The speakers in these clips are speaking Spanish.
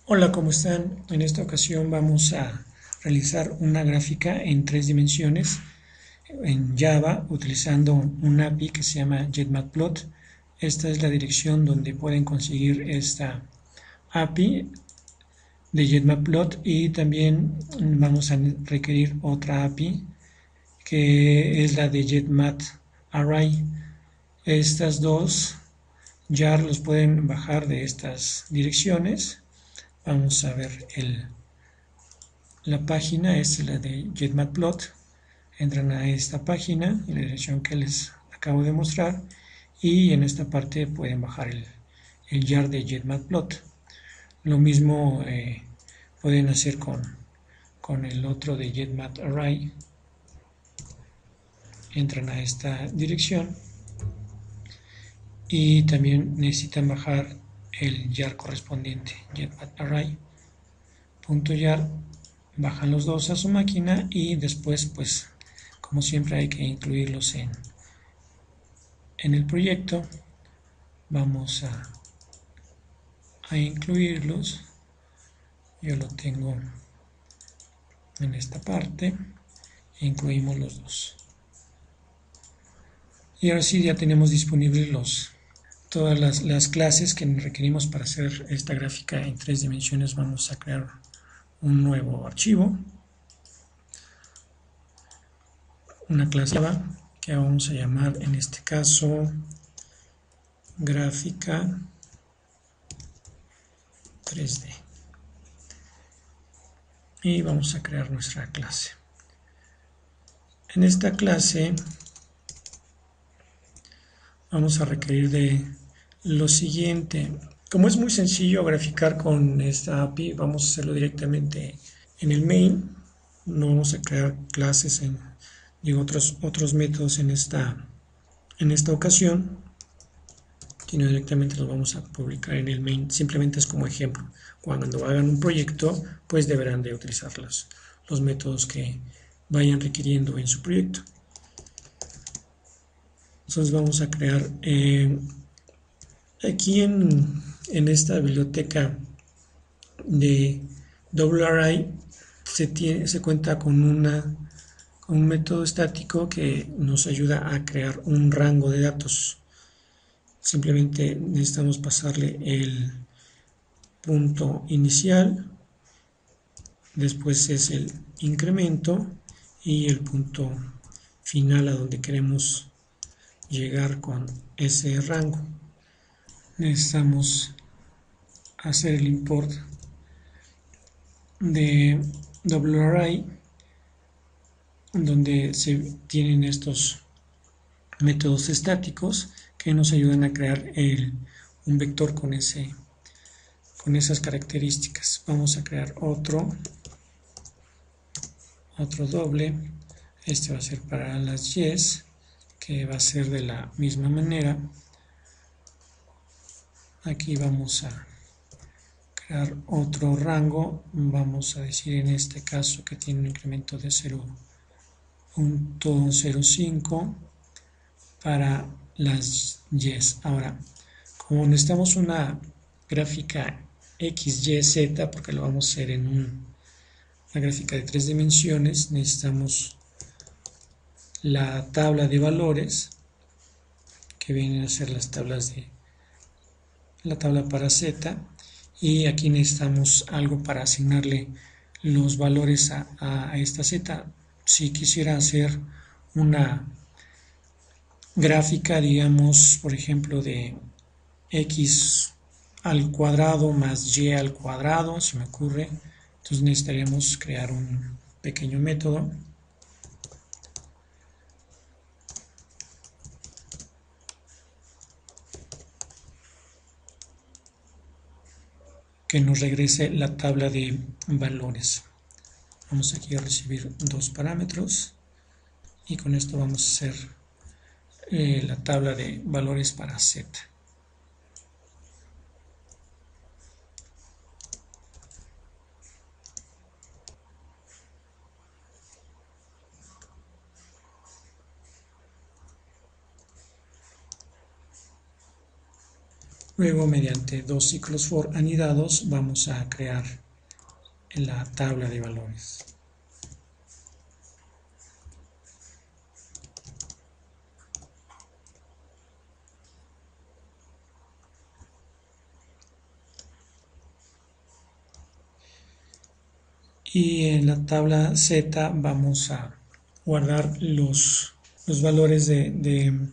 Hola, ¿cómo están? En esta ocasión vamos a realizar una gráfica en tres dimensiones en Java utilizando un API que se llama JetMatPlot. Esta es la dirección donde pueden conseguir esta API de JetMatPlot y también vamos a requerir otra API que es la de JetMatArray. Estas dos ya los pueden bajar de estas direcciones. Vamos a ver la página, es la de JetMatPlot. Entran a esta página en la dirección que les acabo de mostrar y en esta parte pueden bajar el jar de JetMatPlot. Lo mismo pueden hacer con el otro de JetMatArray. Entran a esta dirección y también necesitan bajar el jar correspondiente, JetMatArray.jar. Bajan los dos a su máquina y después, pues, como siempre, hay que incluirlos en el proyecto. Vamos a incluirlos. Yo lo tengo en esta parte. Incluimos los dos. Y ahora sí ya tenemos disponibles todas las clases que requerimos para hacer esta gráfica en tres dimensiones. Vamos a crear un nuevo archivo, una clase Java que vamos a llamar en este caso gráfica 3D. Y vamos a crear nuestra clase. En esta clase vamos a requerir de lo siguiente. Como es muy sencillo graficar con esta API, vamos a hacerlo directamente en el main. No vamos a crear clases otros métodos en esta ocasión, sino directamente los vamos a publicar en el main. Simplemente es como ejemplo. Cuando hagan un proyecto, pues deberán de utilizar los métodos que vayan requiriendo en su proyecto. Entonces vamos a crear aquí en esta biblioteca de WRI se cuenta con un método estático que nos ayuda a crear un rango de datos. Simplemente necesitamos pasarle el punto inicial, después es el incremento y el punto final a donde queremos llegar con ese rango. Necesitamos hacer el import de WRI donde se tienen estos métodos estáticos que nos ayudan a crear un vector con esas características. Vamos a crear otro doble. Este va a ser para las yes, que va a ser de la misma manera. Aquí vamos a crear otro rango. Vamos a decir en este caso que tiene un incremento de 0.05 para las yes. Ahora, como necesitamos una gráfica XYZ, porque lo vamos a hacer en una gráfica de tres dimensiones, necesitamos la tabla de valores, que vienen a ser las tablas de la tabla para Z, y aquí necesitamos algo para asignarle los valores a esta Z. Si quisiera hacer una gráfica, digamos, por ejemplo, de x al cuadrado más y al cuadrado, se me ocurre, entonces necesitaríamos crear un pequeño método que nos regrese la tabla de valores. Vamos aquí a recibir dos parámetros y con esto vamos a hacer la tabla de valores para z. Luego, mediante dos ciclos for anidados, vamos a crear la tabla de valores. Y en la tabla Z vamos a guardar los valores de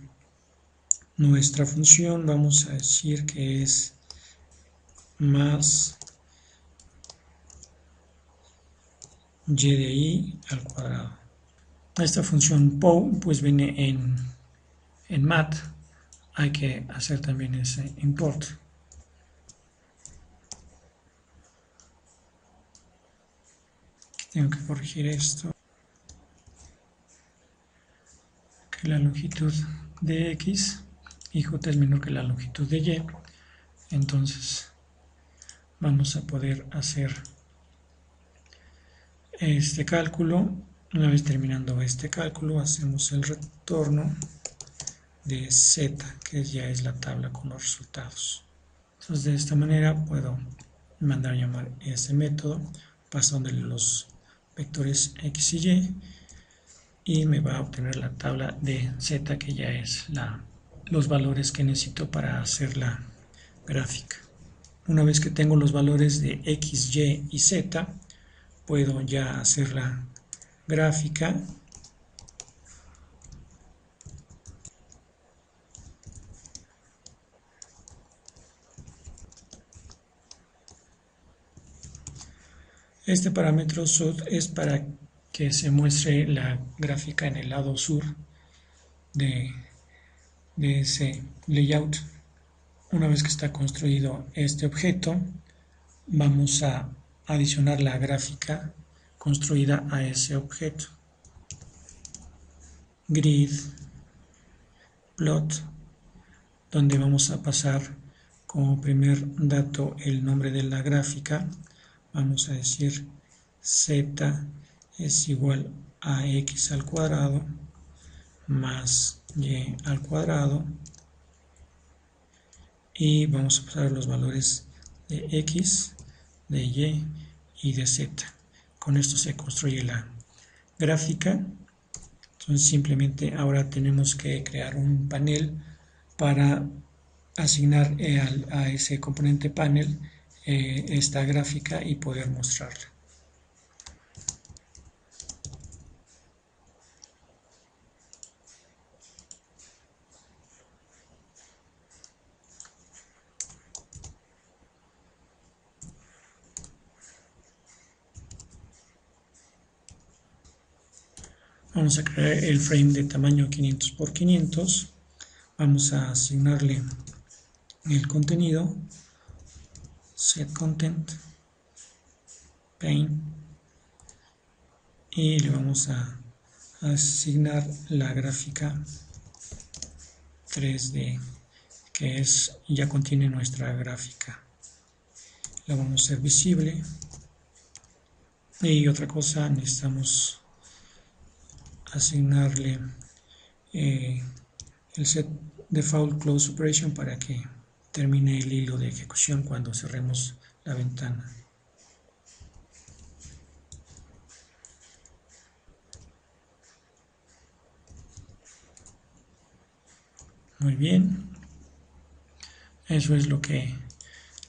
nuestra función. Vamos a decir que es más y de i al cuadrado. Esta función POW pues viene en math. Hay que hacer también ese import. Tengo que corregir esto, que la longitud de x y j es menor que la longitud de y. Entonces vamos a poder hacer este cálculo. Una vez terminando este cálculo, hacemos el retorno de z, que ya es la tabla con los resultados. Entonces de esta manera puedo mandar a llamar ese método pasándole los vectores x y y me va a obtener la tabla de z, que ya es los valores que necesito para hacer la gráfica. Una vez que tengo los valores de x, y y z, puedo ya hacer la gráfica. Este parámetro sud es para que se muestre la gráfica en el lado sur de ese layout. Una vez que está construido este objeto, vamos a adicionar la gráfica construida a ese objeto. Grid, plot, donde vamos a pasar como primer dato el nombre de la gráfica. Vamos a decir z es igual a x al cuadrado más y al cuadrado, y vamos a pasar los valores de x, de y de z. Con esto se construye la gráfica. Entonces simplemente ahora tenemos que crear un panel para asignar a ese componente panel esta gráfica y poder mostrarla. Vamos a crear el frame de tamaño 500 por 500. Vamos a asignarle el contenido, set content, pane, y le vamos a asignar la gráfica 3D, que ya contiene nuestra gráfica. La vamos a hacer visible. Y otra cosa, necesitamos asignarle el set default close operation para que termine el hilo de ejecución cuando cerremos la ventana. Muy bien, eso es lo que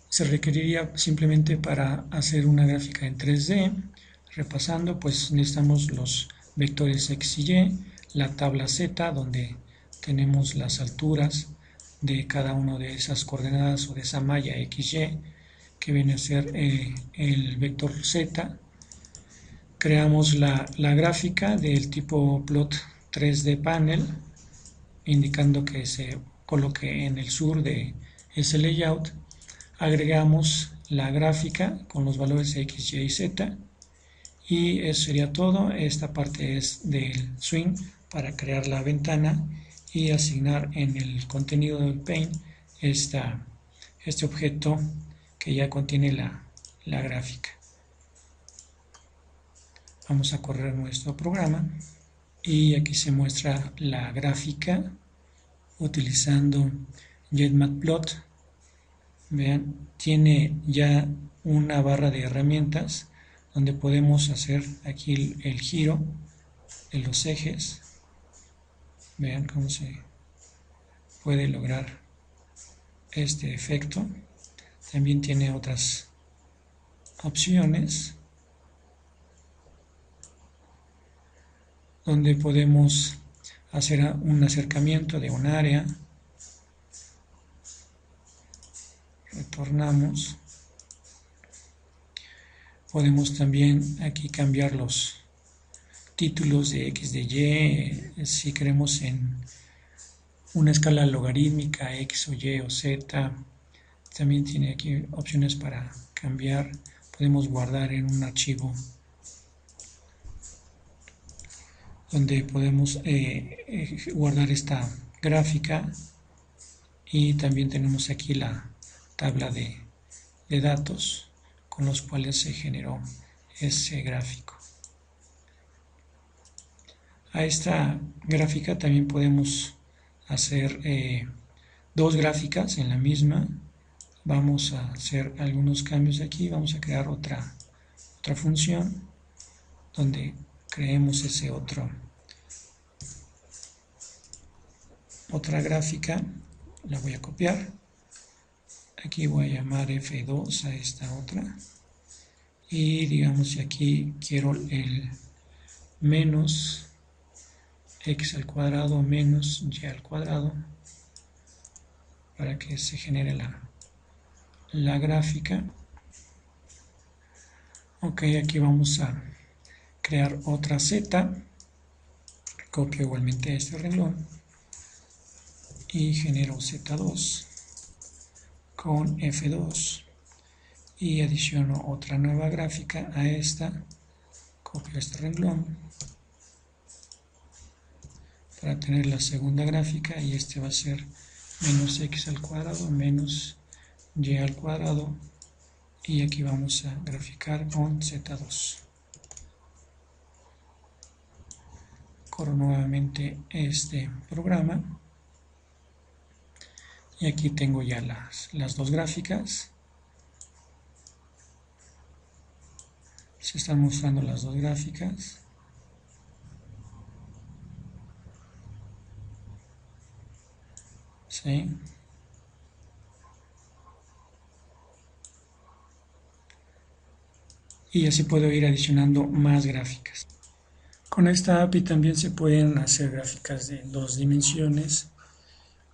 se requeriría simplemente para hacer una gráfica en 3D. Repasando, pues necesitamos los vectores x y y, la tabla z, donde tenemos las alturas de cada una de esas coordenadas o de esa malla x, y, que viene a ser el vector z. Creamos la gráfica del tipo plot 3D panel, indicando que se coloque en el sur de ese layout. Agregamos la gráfica con los valores x, y y z, y eso sería todo. Esta parte es del swing para crear la ventana y asignar en el contenido del pane este objeto que ya contiene la gráfica. Vamos a correr nuestro programa y aquí se muestra la gráfica utilizando Jetmatplot Vean, tiene ya una barra de herramientas donde podemos hacer aquí el giro de los ejes. Vean cómo se puede lograr este efecto. También tiene otras opciones donde podemos hacer un acercamiento de un área. Retornamos. Podemos también aquí cambiar los títulos de X, de Y, si queremos en una escala logarítmica, X o Y o Z. También tiene aquí opciones para cambiar. Podemos guardar en un archivo donde podemos guardar esta gráfica, y también tenemos aquí la tabla de datos con los cuales se generó ese gráfico. A esta gráfica también podemos hacer dos gráficas en la misma. Vamos a hacer algunos cambios aquí. Vamos a crear otra función donde creemos otra gráfica. La voy a copiar. Aquí voy a llamar F2 a esta otra. Y digamos que aquí quiero el menos x al cuadrado menos y al cuadrado para que se genere la gráfica. Ok, aquí vamos a crear otra z. Copio igualmente este renglón y genero z2 con f2 y adiciono otra nueva gráfica a esta. Copio este renglón para tener la segunda gráfica, y este va a ser menos x al cuadrado menos y al cuadrado, y aquí vamos a graficar con z2. Corro nuevamente este programa y aquí tengo ya las dos gráficas. Se están mostrando las dos gráficas. ¿Sí? Y así puedo ir adicionando más gráficas. Con esta API también se pueden hacer gráficas de 2 dimensiones.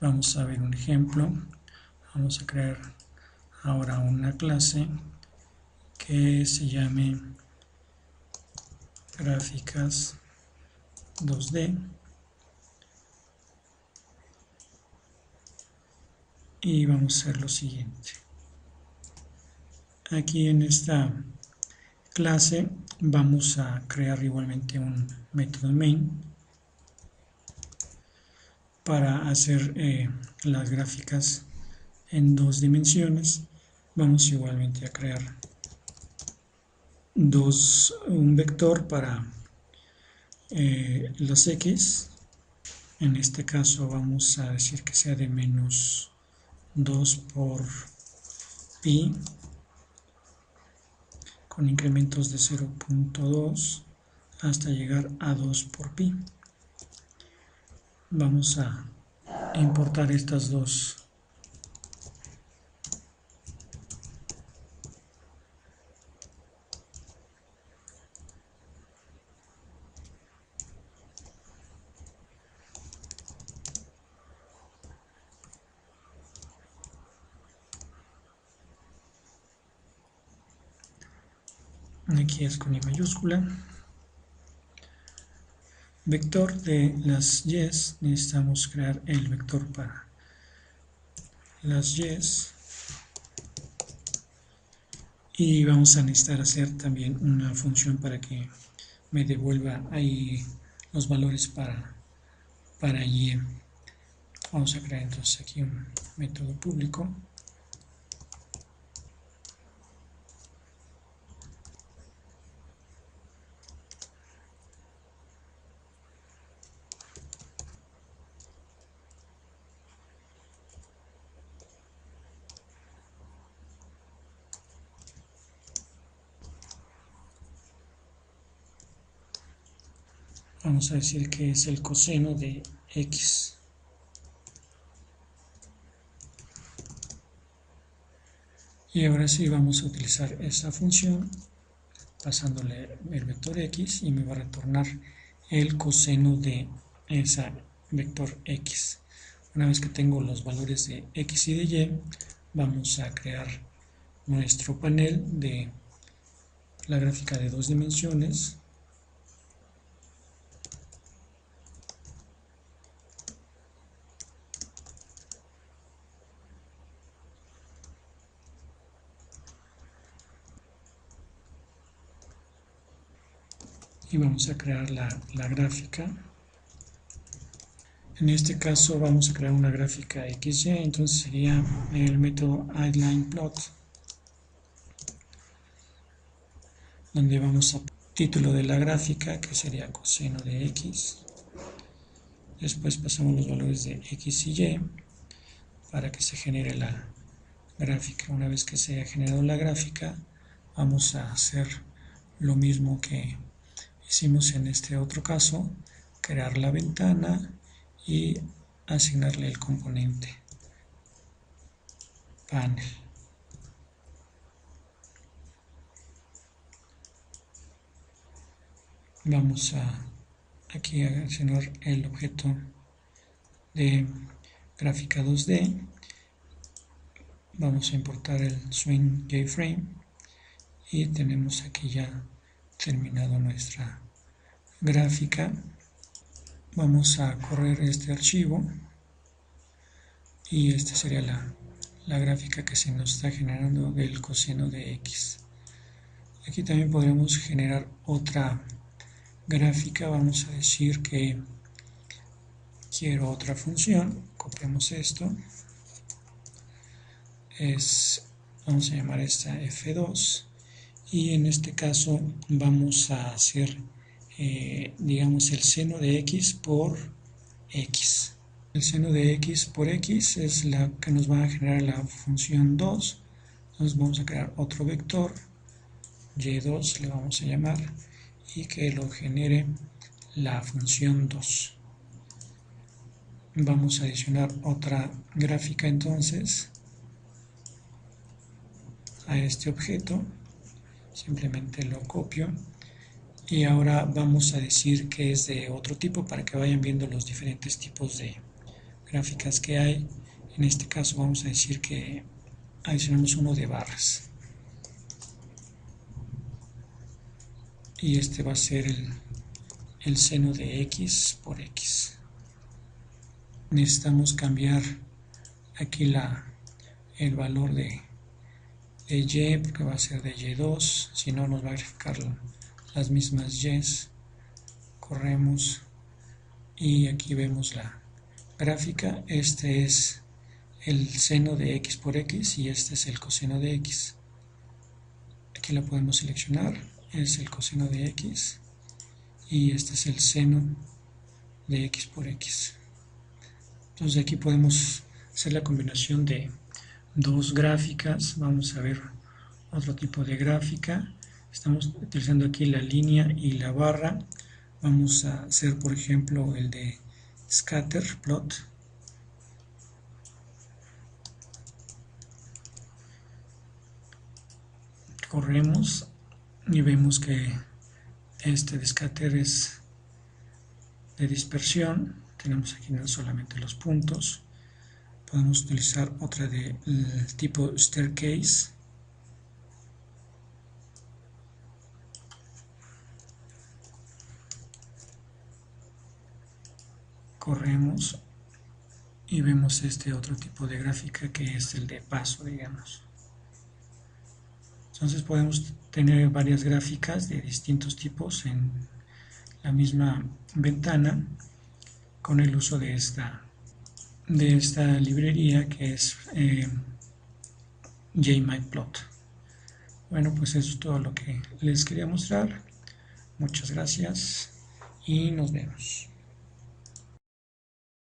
Vamos a ver un ejemplo. Vamos a crear ahora una clase que se llame gráficas 2D. Y vamos a hacer lo siguiente. Aquí en esta clase vamos a crear igualmente un método main para hacer las gráficas en 2 dimensiones. Vamos igualmente a crear un vector para las x. En este caso vamos a decir que sea de menos 2 por pi con incrementos de 0.2 hasta llegar a 2 por pi. Vamos a importar estas dos aquí es con I mayúscula. Vector de las Y's, necesitamos crear el vector para las Y's. Y vamos a necesitar hacer también una función para que me devuelva ahí los valores para Y. Vamos a crear entonces aquí un método público. Vamos a decir que es el coseno de x. Y ahora sí vamos a utilizar esa función pasándole el vector x y me va a retornar el coseno de esa vector x. Una vez que tengo los valores de x y de y, vamos a crear nuestro panel de la gráfica de 2 dimensiones. Y vamos a crear la gráfica. En este caso vamos a crear una gráfica XY, entonces sería el método align_plot, donde vamos a título de la gráfica, que sería coseno de x. Después pasamos los valores de x y y para que se genere la gráfica. Una vez que se haya generado la gráfica, vamos a hacer lo mismo que hicimos en este otro caso, crear la ventana y asignarle el componente panel. Vamos aquí a asignar el objeto de gráfica 2D. Vamos a importar el swing keyframe y tenemos aquí ya terminado nuestra gráfica. Vamos a correr este archivo y esta sería la gráfica que se nos está generando del coseno de x. Aquí también podremos generar otra gráfica. Vamos a decir que quiero otra función. Copiamos esto. Vamos a llamar esta f2 y en este caso vamos a hacer digamos el seno de x por x. El seno de x por x es la que nos va a generar la función 2. Entonces vamos a crear otro vector, y2 le vamos a llamar, y que lo genere la función 2. Vamos a adicionar otra gráfica entonces a este objeto. Simplemente lo copio. Y ahora vamos a decir que es de otro tipo para que vayan viendo los diferentes tipos de gráficas que hay. En este caso vamos a decir que adicionamos uno de barras. Y este va a ser el seno de x por x. Necesitamos cambiar aquí el valor de y porque va a ser de y2, si no nos va a verificar las mismas y's. Corremos y aquí vemos la gráfica. Este es el seno de x por x y este es el coseno de x. Aquí la podemos seleccionar, es el coseno de x y este es el seno de x por x. Entonces aquí podemos hacer la combinación de dos gráficas. Vamos a ver otro tipo de gráfica. Estamos utilizando aquí la línea y la barra. Vamos a hacer, por ejemplo, el de scatter plot. Corremos y vemos que este de scatter es de dispersión. Tenemos aquí no solamente los puntos. Podemos utilizar otra del tipo staircase. Corremos y vemos este otro tipo de gráfica que es el de paso, digamos. Entonces podemos tener varias gráficas de distintos tipos en la misma ventana con el uso de esta librería que es JMyPlot. Bueno, pues eso es todo lo que les quería mostrar. Muchas gracias y nos vemos.